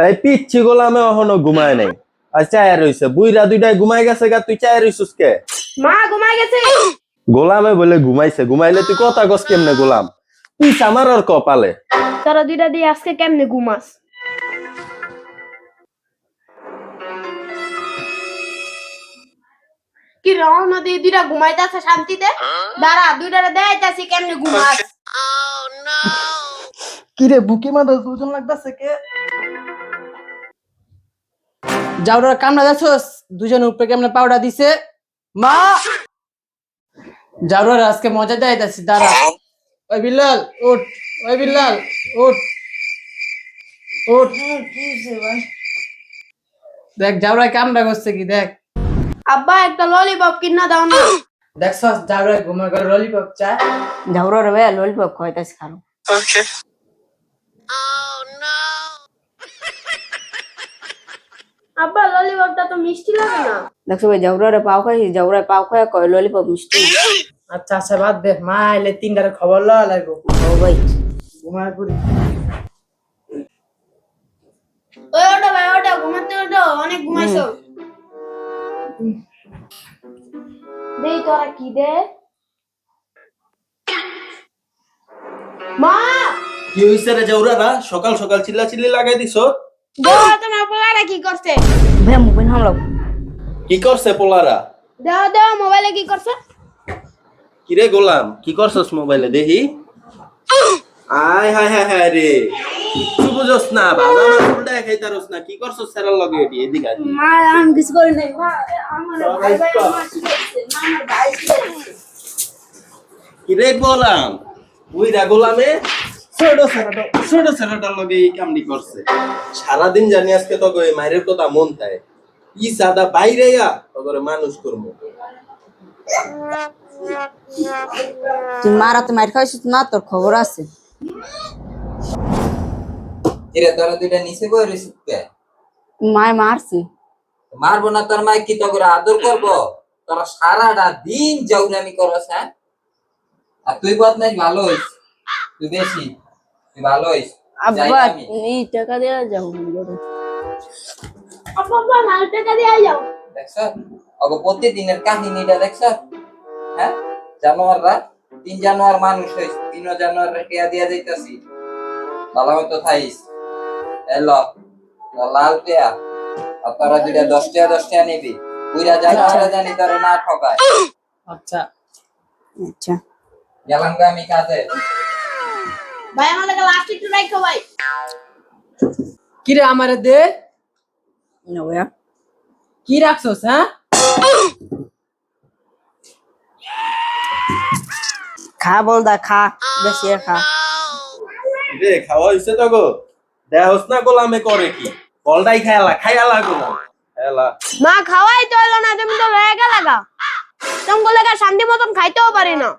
এই পিচ্ছি গোলামে এখনো ঘুমায় নাই। আর চায় রইছে বুইরা দুইটাই ঘুমাই গেছে গা, তুই চায় রইছিস কে? মা ঘুমাই গেছে। গোলামে বলে ঘুমাইছে, ঘুমাইলে তুই কথা কস কেমনে গোলাম? পিছ আমার আর কপালে। তোরা দুইটা দিয়ে আজকে কেমনে ঘুমাস? কি রওনা দিয়ে দুইটা ঘুমাইতেছে শান্তিতে? দাঁড়া দুইটারে দেখাইতাছি কেমনে ঘুমাস। কিরে বুকে মাথা ওজন লাগতাছে কে? যাওরা কামড়া যাচ্ছস, দুজন উপরে কেমনে পাউডার দিছে মা। যাওরা আজকে মজা দেখাইতাছি, দাঁড়া। ওই বিল্লাল উঠ, ওই বিল্লাল উঠ উঠ। দেখ যাওরা কামড়া করছে কি দেখ। আব্বা একটা ললিপপ কিনা দাও না। দেখছস যাওরা ঘুমা করে ললিপপ চায়। যাওরা রে ভাই ললিপপ খাইতাছি খারো। আব্বা ললিপপটা তো মিষ্টি লাগে না। দেখছো ভাই যাওরা রে পাও খাই, যাওরা পাও খায় কয় ললিপপ মিষ্টি না। আচ্ছা আচ্ছা বাদ দে, মা আইলে তিনটার খবর লওয়া লাগবো। ও ভাই ঘুমায় পড়ি। ওই ওটা ভাই ওটা ঘুমাতে ওঠো, অনেক ঘুমাইছো। দেই তোরা কি দে? মা কি হইছে রে জাউরারা? সকাল সকাল চিল্লাচিল্লি লাগাই দিছো। দেও তোমার পোলারা কি করছে? ভাই মোবাইল হামলাও। কি করছে পোলারা? দেও দেও মোবাইলে কি করছে? কিরে গোলাম কি করছস মোবাইলে দেখি? আয় হায় হায় হায় রে, তুই বুঝছস না বাবা আমার ফুলটা খাইতারস না, কি করছস সেরার লগে এডি এদিকে আয়। মা আমি কিছু করি নাই। মা আমার ভাই ভাই আমার কি করছে? মা আমার ভাই কি করছে? কিরে গোলাম, বুইরা গোলামে ছোট সেরাটার লগে এই কামটি করছে। সারাদিন জানি আজকে তো এই মায়ের কথা মন থাকে, ই সাদা বাইরে তোরে মানুষ করবো। তুই মারাতে মার খাইছিস না, তোর খবর আছে। এরে তোরা দুইটা নিচে বই রইছিস কে? মায় মারছি। মারবো না তোর মাই কি তো করে আদর করবো? তোরা সারাটা দিন জাউরামি করস, হ্যাঁ? আর তুই বদ নাই ভালো হইস, তুই বেশি তুই ভালো হইস। যাই আব্বা আমি এই টাকা দেয়া যাও। আব্বা আব্বা না টাকা দিয়ে যাও। দেখছ অগো প্রতিদিনের কাহিনীটা দেখছ, হ্যাঁ? জানোয়াররা 3 জানুয়ার মানুষ হইস, 3 জানুয়ার টিয়া দিয়া যাইতাছি, ভালো মতো থাইস। এলো লাল টিয়া, আর তোরা দুইটা 10 টিয়া নিবি, বুইরা যাই তোরা জানি তোরা না ঠকায়। আচ্ছা আচ্ছা গেলাম গো আমি কাজে। ভাই আমার লাগে লাস্ট একটু রাখো ভাই। কিরে আমারে দে। না ভাইয়া কি রাখছস? হ্যাঁ খা বল দা খা, বেশি খা। রে খাওয়া হইছে তো গো, দেহস না গোলামে করে কি? বলটাই খায়ালা গোলাম খায়ালা। মা খাওয়াই তো হলো না, তুমি তো রয়ে গেলা গা। তুমি লাগা শান্তি মতন খাইতেও পারি না।